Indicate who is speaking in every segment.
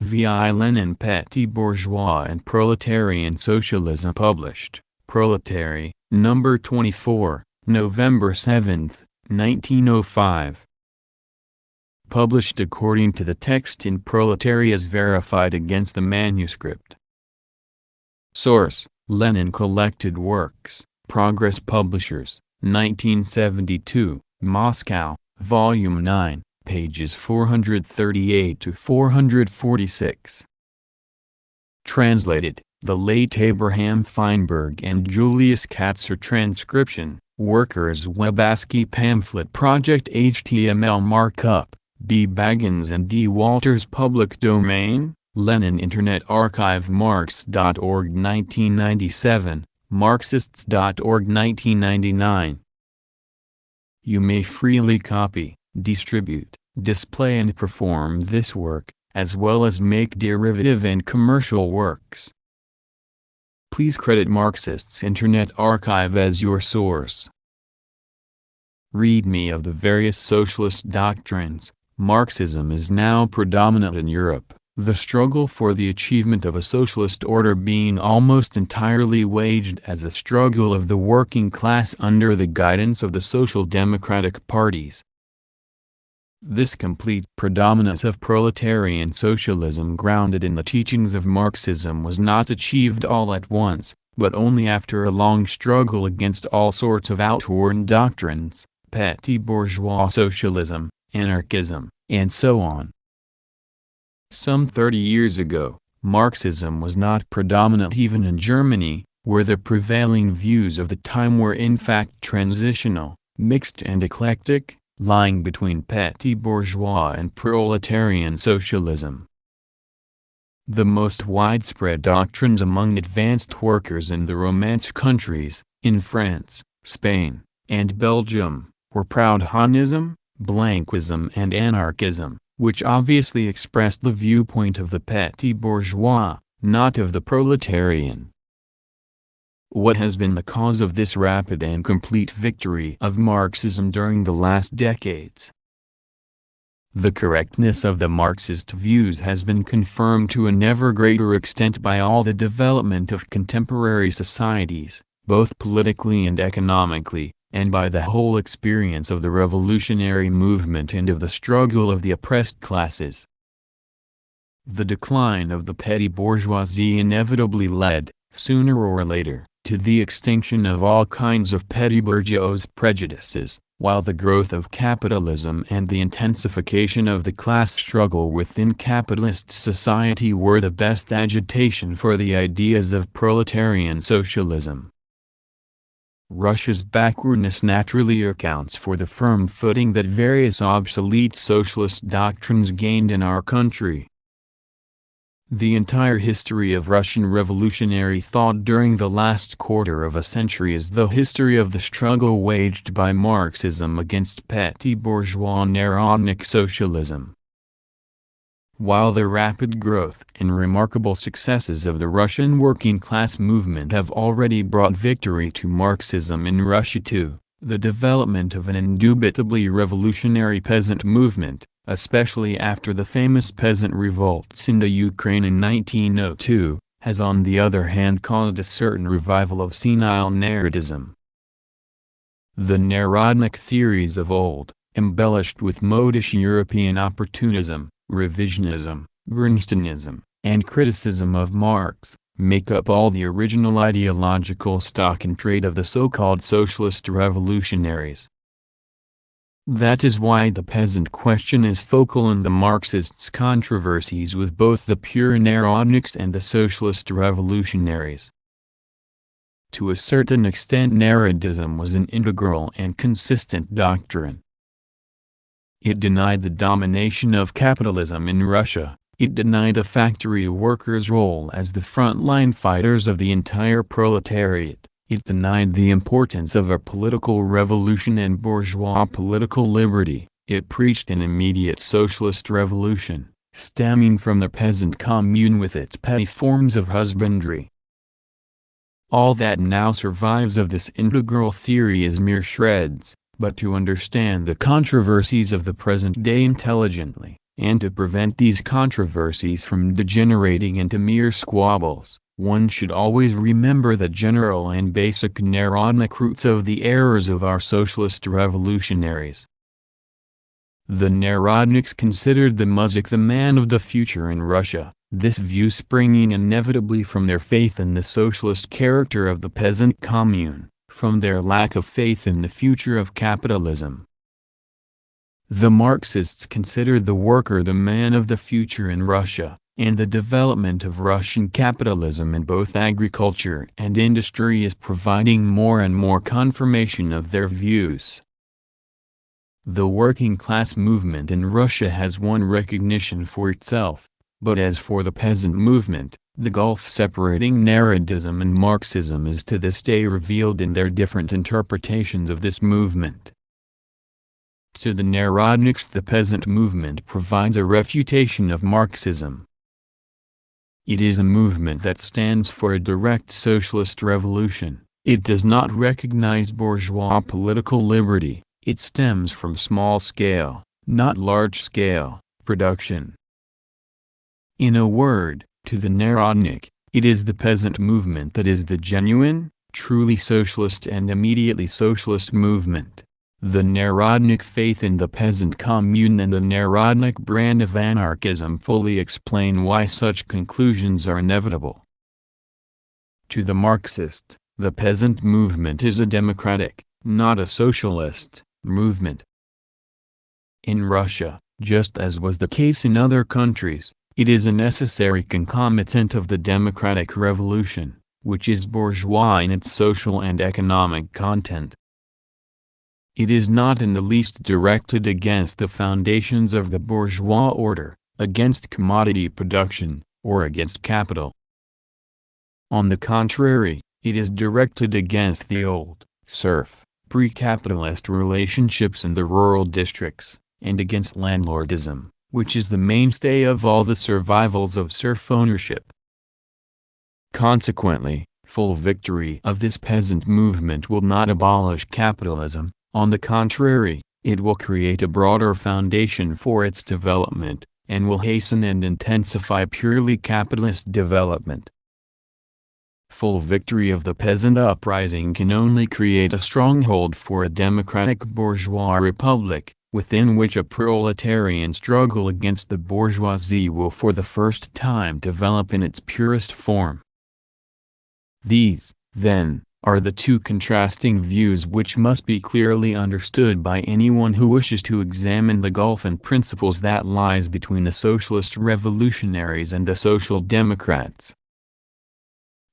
Speaker 1: V.I. Lenin, Petty-Bourgeois and Proletarian Socialism, published, Proletarian, number 24, November 7, 1905. Published according to the text in Proletarian, as verified against the manuscript. Source: Lenin Collected Works, Progress Publishers, 1972, Moscow, Volume 9, pages 438 to 446. Translated, the late Abraham Feinberg and Julius Katzer. Transcription, Workers Web ASCII Pamphlet Project HTML Markup, B. Baggins and D. Walters. Public Domain, Lenin Internet Archive. Marx.org 1997, Marxists.org 1999. You may freely copy, distribute, display and perform this work, as well as make derivative and commercial works. Please credit Marxists Internet Archive as your source. Read-me of the various socialist doctrines. Marxism is now predominant in Europe, the struggle for the achievement of a socialist order being almost entirely waged as a struggle of the working class under the guidance of the social democratic parties. This complete predominance of proletarian socialism grounded in the teachings of Marxism was not achieved all at once, but only after a long struggle against all sorts of outworn doctrines, petty bourgeois socialism, anarchism, and so on. Some 30 years ago, Marxism was not predominant even in Germany, where the prevailing views of the time were in fact transitional, mixed and eclectic, lying between petty bourgeois and proletarian socialism. The most widespread doctrines among advanced workers in the Romance countries, in France, Spain, and Belgium, were Proudhonism, Blanquism and anarchism, which obviously expressed the viewpoint of the petty bourgeois, not of the proletarian. What has been the cause of this rapid and complete victory of Marxism during the last decades? The correctness of the Marxist views has been confirmed to an ever greater extent by all the development of contemporary societies, both politically and economically, and by the whole experience of the revolutionary movement and of the struggle of the oppressed classes. The decline of the petty bourgeoisie inevitably led, sooner or later, to the extinction of all kinds of petty bourgeois prejudices, while the growth of capitalism and the intensification of the class struggle within capitalist society were the best agitation for the ideas of proletarian socialism. Russia's backwardness naturally accounts for the firm footing that various obsolete socialist doctrines gained in our country. The entire history of Russian revolutionary thought during the last quarter of a century is the history of the struggle waged by Marxism against petty bourgeois narodnik socialism. While the rapid growth and remarkable successes of the Russian working class movement have already brought victory to Marxism in Russia too, the development of an indubitably revolutionary peasant movement, especially after the famous peasant revolts in the Ukraine in 1902, has on the other hand caused a certain revival of senile narodism. The narodnik theories of old, embellished with modish European opportunism, revisionism, Bernsteinism, and criticism of Marx, make up all the original ideological stock and trade of the so-called socialist revolutionaries. That is why the peasant question is focal in the Marxists' controversies with both the pure narodniks and the socialist revolutionaries. To a certain extent narodism was an integral and consistent doctrine. It denied the domination of capitalism in Russia, it denied a factory worker's role as the front-line fighters of the entire proletariat, it denied the importance of a political revolution and bourgeois political liberty, it preached an immediate socialist revolution, stemming from the peasant commune with its petty forms of husbandry. All that now survives of this integral theory is mere shreds. But to understand the controversies of the present day intelligently, and to prevent these controversies from degenerating into mere squabbles, one should always remember the general and basic Narodnik roots of the errors of our socialist revolutionaries. The Narodniks considered the muzhik the man of the future in Russia, this view springing inevitably from their faith in the socialist character of the peasant commune, from their lack of faith in the future of capitalism. The Marxists considered the worker the man of the future in Russia, and the development of Russian capitalism in both agriculture and industry is providing more and more confirmation of their views. The working class movement in Russia has won recognition for itself, but as for the peasant movement, the gulf separating Narodism and Marxism is to this day revealed in their different interpretations of this movement. To the Narodniks, the peasant movement provides a refutation of Marxism. It is a movement that stands for a direct socialist revolution. It does not recognize bourgeois political liberty. It stems from small-scale, not large-scale, production. In a word, to the Narodnik, it is the peasant movement that is the genuine, truly socialist and immediately socialist movement. The Narodnik faith in the peasant commune and the Narodnik brand of anarchism fully explain why such conclusions are inevitable. To the Marxist, the peasant movement is a democratic, not a socialist, movement. In Russia, just as was the case in other countries, it is a necessary concomitant of the democratic revolution, which is bourgeois in its social and economic content. It is not in the least directed against the foundations of the bourgeois order, against commodity production, or against capital. On the contrary, it is directed against the old, serf, pre-capitalist relationships in the rural districts, and against landlordism, which is the mainstay of all the survivals of serf ownership. Consequently, full victory of this peasant movement will not abolish capitalism. On the contrary, it will create a broader foundation for its development, and will hasten and intensify purely capitalist development. Full victory of the peasant uprising can only create a stronghold for a democratic bourgeois republic, within which a proletarian struggle against the bourgeoisie will for the first time develop in its purest form. These, then, are the two contrasting views which must be clearly understood by anyone who wishes to examine the gulf in principles that lies between the socialist revolutionaries and the social democrats.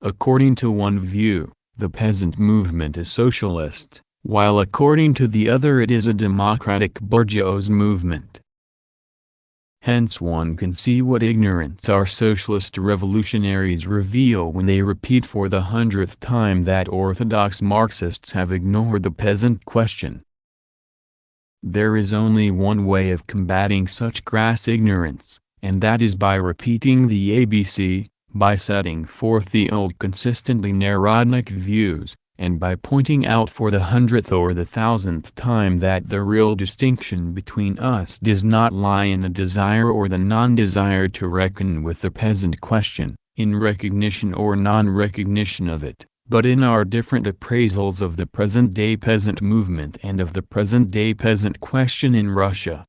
Speaker 1: According to one view, the peasant movement is socialist, while according to the other it is a democratic bourgeois movement. Hence one can see what ignorance our socialist revolutionaries reveal when they repeat for the 100th time that orthodox Marxists have ignored the peasant question. There is only one way of combating such crass ignorance, and that is by repeating the ABC, by setting forth the old consistently Narodnik views, and by pointing out for the 100th or the 1000th time that the real distinction between us does not lie in a desire or the non-desire to reckon with the peasant question, in recognition or non-recognition of it, but in our different appraisals of the present-day peasant movement and of the present-day peasant question in Russia.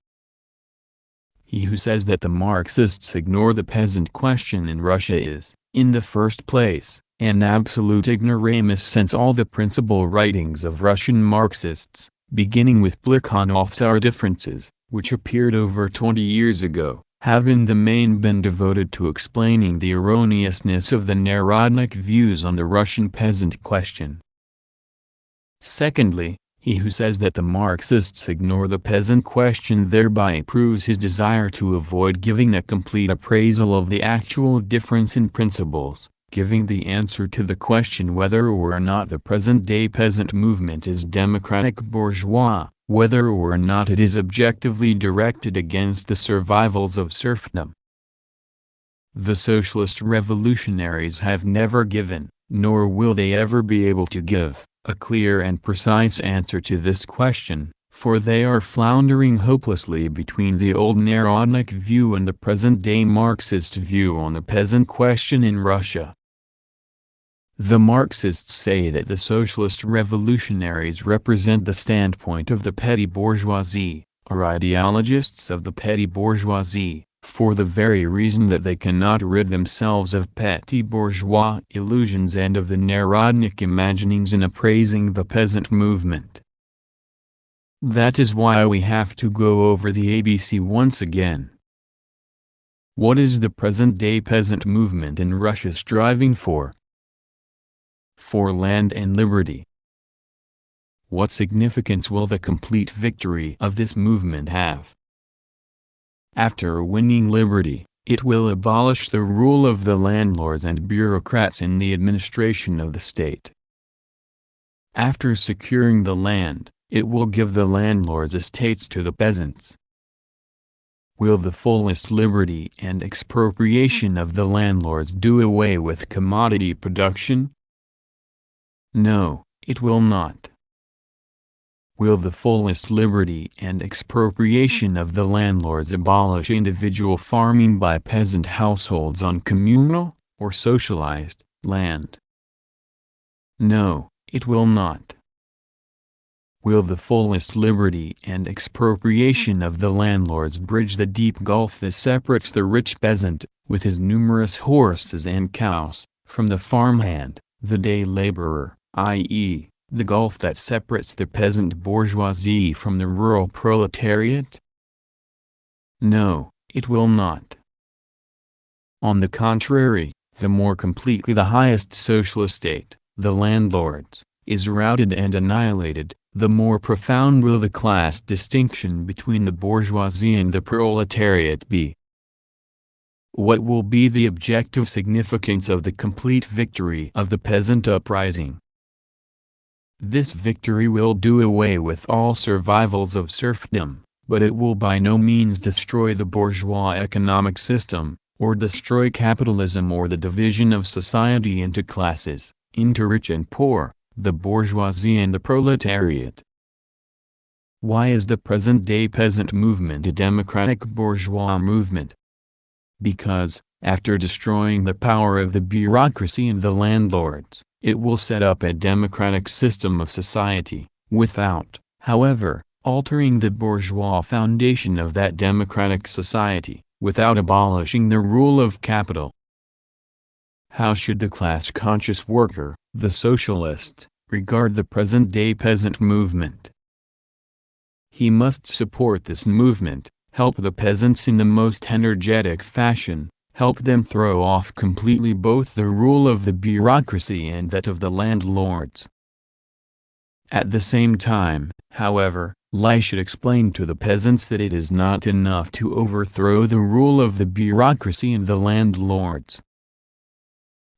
Speaker 1: He who says that the Marxists ignore the peasant question in Russia is, in the first place, an absolute ignoramus, since all the principal writings of Russian Marxists, beginning with Plekhanov's Our Differences, which appeared over 20 years ago, have in the main been devoted to explaining the erroneousness of the Narodnik views on the Russian peasant question. Secondly, he who says that the Marxists ignore the peasant question thereby proves his desire to avoid giving a complete appraisal of the actual difference in principles, giving the answer to the question whether or not the present-day peasant movement is democratic bourgeois, whether or not it is objectively directed against the survivals of serfdom. The socialist revolutionaries have never given, nor will they ever be able to give, a clear and precise answer to this question, for they are floundering hopelessly between the old Narodnik view and the present-day Marxist view on the peasant question in Russia. The Marxists say that the socialist revolutionaries represent the standpoint of the petty bourgeoisie, are ideologists of the petty bourgeoisie, for the very reason that they cannot rid themselves of petty bourgeois illusions and of the Narodnik imaginings in appraising the peasant movement. That is why we have to go over the ABC once again. What is the present-day peasant movement in Russia striving for? For land and liberty. What significance will the complete victory of this movement have? After winning liberty, it will abolish the rule of the landlords and bureaucrats in the administration of the state. After securing the land, it will give the landlords' estates to the peasants. Will the fullest liberty and expropriation of the landlords do away with commodity production? No, it will not. Will the fullest liberty and expropriation of the landlords abolish individual farming by peasant households on communal, or socialized, land? No, it will not. Will the fullest liberty and expropriation of the landlords bridge the deep gulf that separates the rich peasant, with his numerous horses and cows, from the farmhand, the day laborer, i.e., the gulf that separates the peasant bourgeoisie from the rural proletariat? No, it will not. On the contrary, the more completely the highest socialist state, the landlords, is routed and annihilated, the more profound will the class distinction between the bourgeoisie and the proletariat be. What will be the objective significance of the complete victory of the peasant uprising? This victory will do away with all survivals of serfdom, but it will by no means destroy the bourgeois economic system, or destroy capitalism or the division of society into classes, into rich and poor, the bourgeoisie and the proletariat. Why is the present-day peasant movement a democratic bourgeois movement? Because, after destroying the power of the bureaucracy and the landlords, it will set up a democratic system of society, without, however, altering the bourgeois foundation of that democratic society, without abolishing the rule of capital. How should the class-conscious worker, the socialist, regard the present-day peasant movement? He must support this movement, help the peasants in the most energetic fashion, help them throw off completely both the rule of the bureaucracy and that of the landlords. At the same time, however, Lie should explain to the peasants that it is not enough to overthrow the rule of the bureaucracy and the landlords.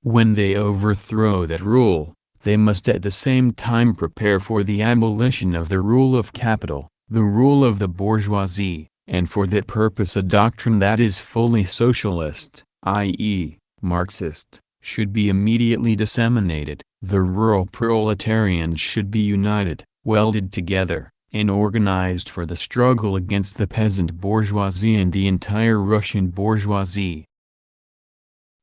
Speaker 1: When they overthrow that rule, they must at the same time prepare for the abolition of the rule of capital, the rule of the bourgeoisie, and for that purpose a doctrine that is fully socialist, i.e., Marxist, should be immediately disseminated. The rural proletarians should be united, welded together, and organized for the struggle against the peasant bourgeoisie and the entire Russian bourgeoisie.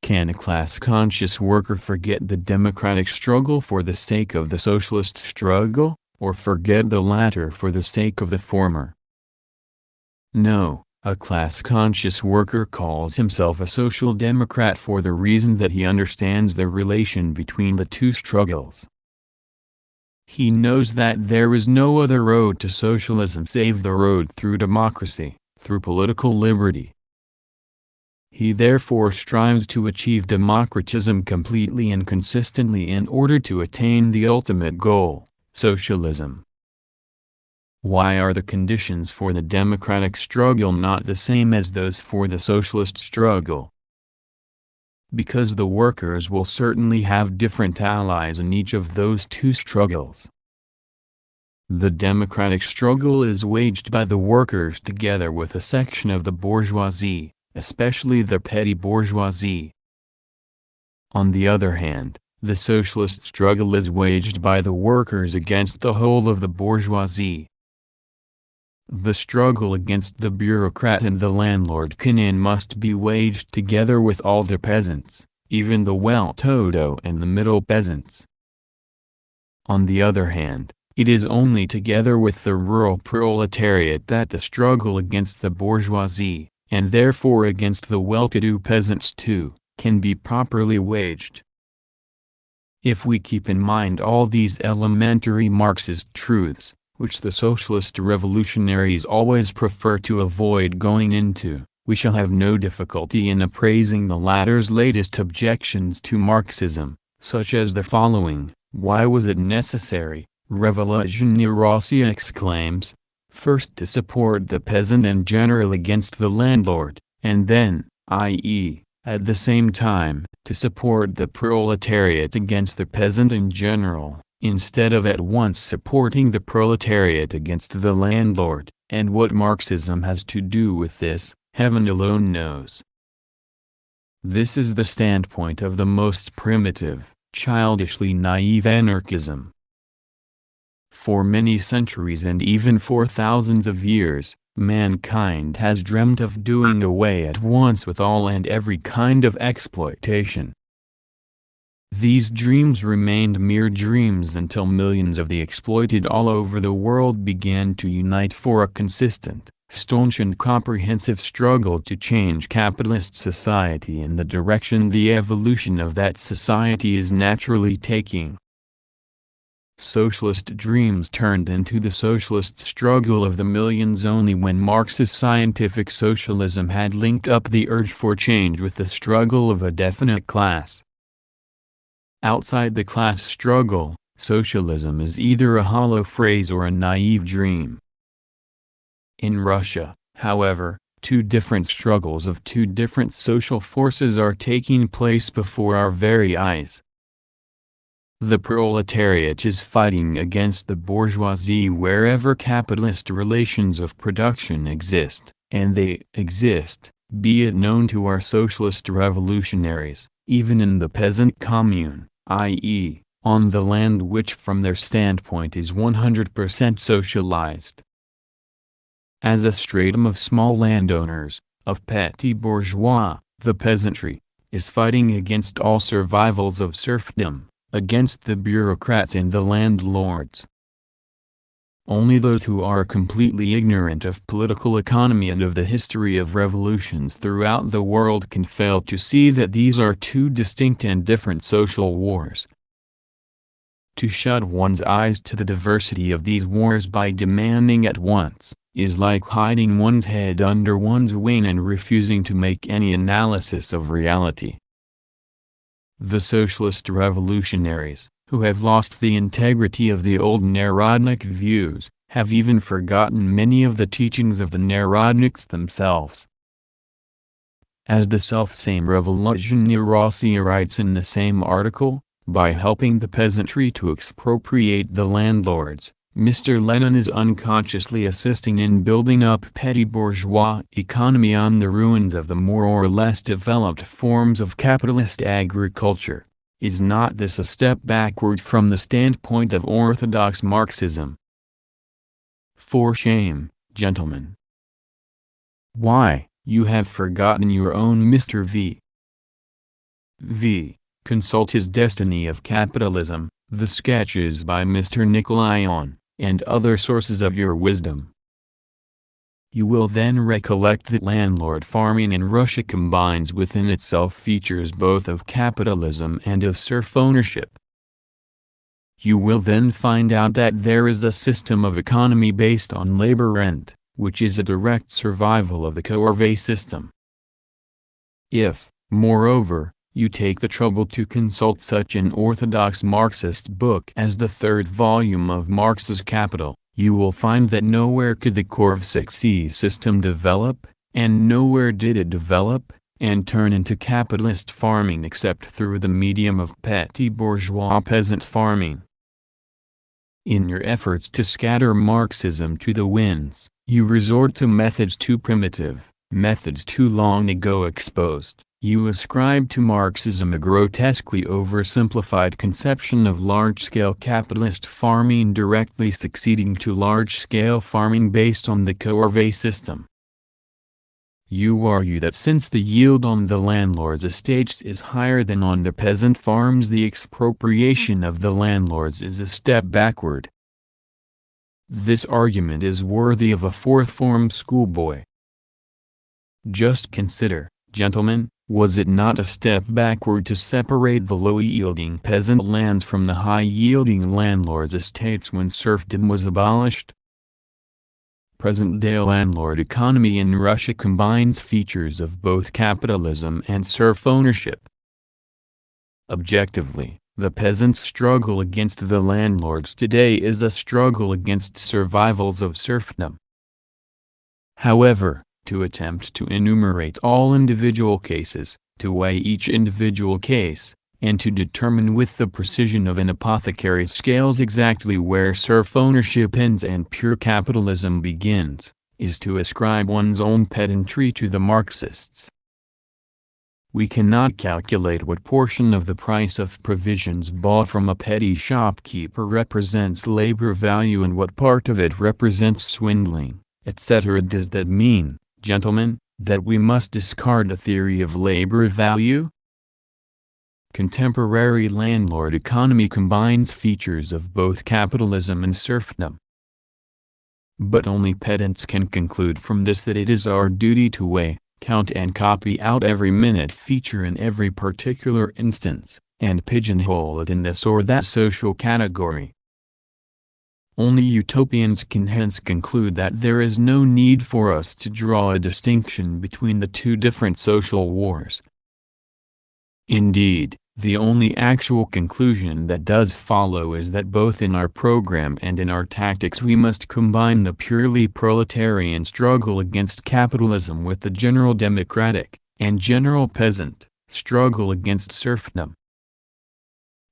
Speaker 1: Can a class-conscious worker forget the democratic struggle for the sake of the socialist struggle, or forget the latter for the sake of the former? No, a class-conscious worker calls himself a social democrat for the reason that he understands the relation between the two struggles. He knows that there is no other road to socialism save the road through democracy, through political liberty. He therefore strives to achieve democratism completely and consistently in order to attain the ultimate goal, socialism. Why are the conditions for the democratic struggle not the same as those for the socialist struggle? Because the workers will certainly have different allies in each of those two struggles. The democratic struggle is waged by the workers together with a section of the bourgeoisie, especially the petty bourgeoisie. On the other hand, the socialist struggle is waged by the workers against the whole of the bourgeoisie. The struggle against the bureaucrat and the landlord can and must be waged together with all the peasants, even the well-to-do and the middle peasants. On the other hand, it is only together with the rural proletariat that the struggle against the bourgeoisie, and therefore against the well-to-do peasants too, can be properly waged. If we keep in mind all these elementary Marxist truths, which the socialist revolutionaries always prefer to avoid going into, we shall have no difficulty in appraising the latter's latest objections to Marxism, such as the following. Why was it necessary, Revolutionary Russia exclaims, first to support the peasant in general against the landlord, and then, i.e., at the same time, to support the proletariat against the peasant in general, instead of at once supporting the proletariat against the landlord, and what Marxism has to do with this, heaven alone knows. This is the standpoint of the most primitive, childishly naive anarchism. For many centuries and even for thousands of years, mankind has dreamt of doing away at once with all and every kind of exploitation. These dreams remained mere dreams until millions of the exploited all over the world began to unite for a consistent, staunch and comprehensive struggle to change capitalist society in the direction the evolution of that society is naturally taking. Socialist dreams turned into the socialist struggle of the millions only when Marxist scientific socialism had linked up the urge for change with the struggle of a definite class. Outside the class struggle, socialism is either a hollow phrase or a naive dream. In Russia, however, two different struggles of two different social forces are taking place before our very eyes. The proletariat is fighting against the bourgeoisie wherever capitalist relations of production exist, and they exist, be it known to our socialist revolutionaries, even in the peasant commune, i.e., on the land which from their standpoint is 100% socialized. As a stratum of small landowners, of petty-bourgeois, the peasantry, is fighting against all survivals of serfdom, against the bureaucrats and the landlords. Only those who are completely ignorant of political economy and of the history of revolutions throughout the world can fail to see that these are two distinct and different social wars. To shut one's eyes to the diversity of these wars by demanding at once, is like hiding one's head under one's wing and refusing to make any analysis of reality. The socialist revolutionaries, who have lost the integrity of the old Narodnik views, have even forgotten many of the teachings of the Narodniks themselves. As the selfsame Revolutionary Russia writes in the same article, by helping the peasantry to expropriate the landlords, Mr. Lenin is unconsciously assisting in building up petty-bourgeois economy on the ruins of the more or less developed forms of capitalist agriculture. Is not this a step backward from the standpoint of orthodox Marxism? For shame, gentlemen! Why, you have forgotten your own Mr. V. Consult his Destiny of Capitalism, the sketches by Mr. Nikolayan, and other sources of your wisdom. You will then recollect that landlord farming in Russia combines within itself features both of capitalism and of serf ownership. You will then find out that there is a system of economy based on labor rent, which is a direct survival of the corvée system. If, moreover, you take the trouble to consult such an orthodox Marxist book as the third volume of Marx's Capital, you will find that nowhere could the corvée system develop, and nowhere did it develop, and turn into capitalist farming except through the medium of petty-bourgeois peasant farming. In your efforts to scatter Marxism to the winds, you resort to methods too primitive, methods too long ago exposed, You ascribe to Marxism a grotesquely oversimplified conception of large-scale capitalist farming directly succeeding to large-scale farming based on the corvée system. You argue that since the yield on the landlord's estates is higher than on the peasant farms, the expropriation of the landlords is a step backward. This argument is worthy of a fourth-form schoolboy. Just consider, gentlemen, was it not a step backward to separate the low-yielding peasant lands from the high-yielding landlords' estates when serfdom was abolished? Present-day landlord economy in Russia combines features of both capitalism and serf ownership. Objectively, the peasant's struggle against the landlords today is a struggle against survivals of serfdom. However, to attempt to enumerate all individual cases, to weigh each individual case, and to determine with the precision of an apothecary's scales exactly where serf ownership ends and pure capitalism begins, is to ascribe one's own pedantry to the Marxists. We cannot calculate what portion of the price of provisions bought from a petty shopkeeper represents labor value and what part of it represents swindling, etc. Does that mean, gentlemen, that we must discard the theory of labor value? Contemporary landlord economy combines features of both capitalism and serfdom. But only pedants can conclude from this that it is our duty to weigh, count and copy out every minute feature in every particular instance, and pigeonhole it in this or that social category. Only utopians can hence conclude that there is no need for us to draw a distinction between the two different social wars. Indeed, the only actual conclusion that does follow is that both in our program and in our tactics we must combine the purely proletarian struggle against capitalism with the general democratic, and general peasant, struggle against serfdom.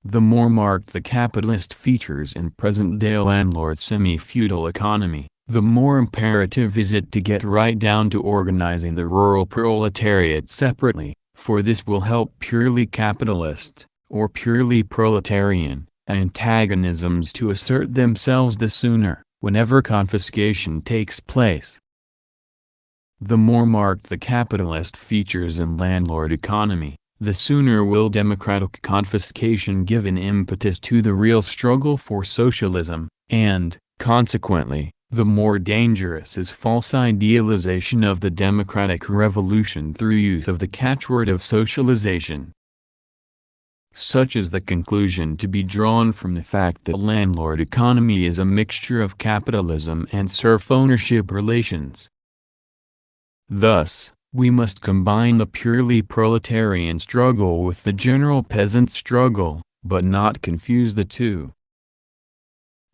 Speaker 1: The more marked the capitalist features in present-day landlord semi-feudal economy, the more imperative is it to get right down to organizing the rural proletariat separately, for this will help purely capitalist, or purely proletarian, antagonisms to assert themselves the sooner, whenever confiscation takes place. The more marked the capitalist features in landlord economy, the sooner will democratic confiscation give an impetus to the real struggle for socialism, and, consequently, the more dangerous is false idealization of the democratic revolution through use of the catchword of socialization. Such is the conclusion to be drawn from the fact that landlord economy is a mixture of capitalism and serf ownership relations. Thus, we must combine the purely proletarian struggle with the general peasant struggle, but not confuse the two.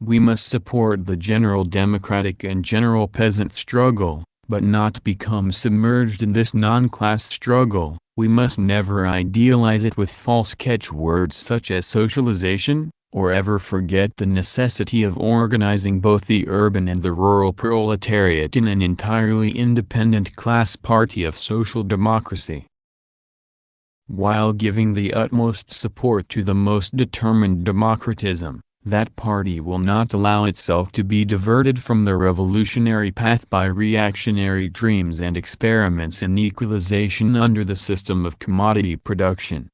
Speaker 1: We must support the general democratic and general peasant struggle, but not become submerged in this non-class struggle. We must never idealize it with false catchwords such as socialization, or ever forget the necessity of organizing both the urban and the rural proletariat in an entirely independent class party of social democracy. While giving the utmost support to the most determined democratism, that party will not allow itself to be diverted from the revolutionary path by reactionary dreams and experiments in equalization under the system of commodity production.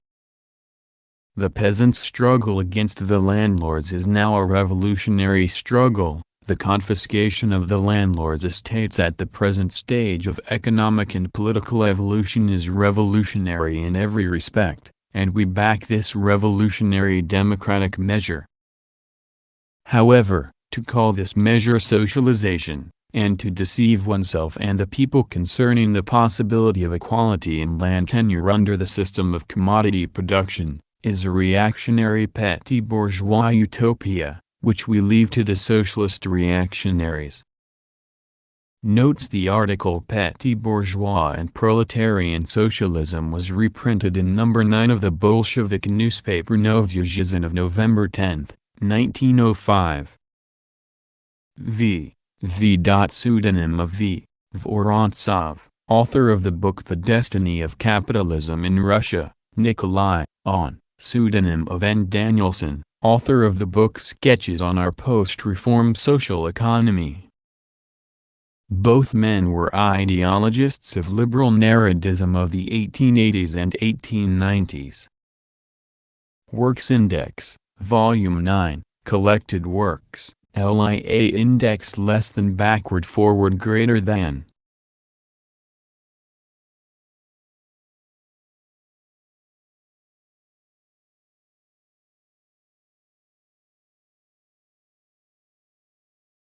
Speaker 1: The peasant's struggle against the landlords is now a revolutionary struggle. The confiscation of the landlords' estates at the present stage of economic and political evolution is revolutionary in every respect, and we back this revolutionary democratic measure. However, to call this measure socialization, and to deceive oneself and the people concerning the possibility of equality in land tenure under the system of commodity production, is a reactionary petty-bourgeois utopia, which we leave to the socialist reactionaries. Notes the article Petty-Bourgeois and Proletarian Socialism was reprinted in number 9 of the Bolshevik newspaper Novaya Gazeta of November 10, 1905. V. Pseudonym of V. Vorontsov, author of the book The Destiny of Capitalism in Russia; Nikolai, on, pseudonym of N. Danielson, author of the book Sketches on Our Post-Reform Social Economy. Both men were ideologists of liberal narratism of the 1880s and 1890s. Works Index, Volume 9, Collected Works, LIA Index less than backward forward greater than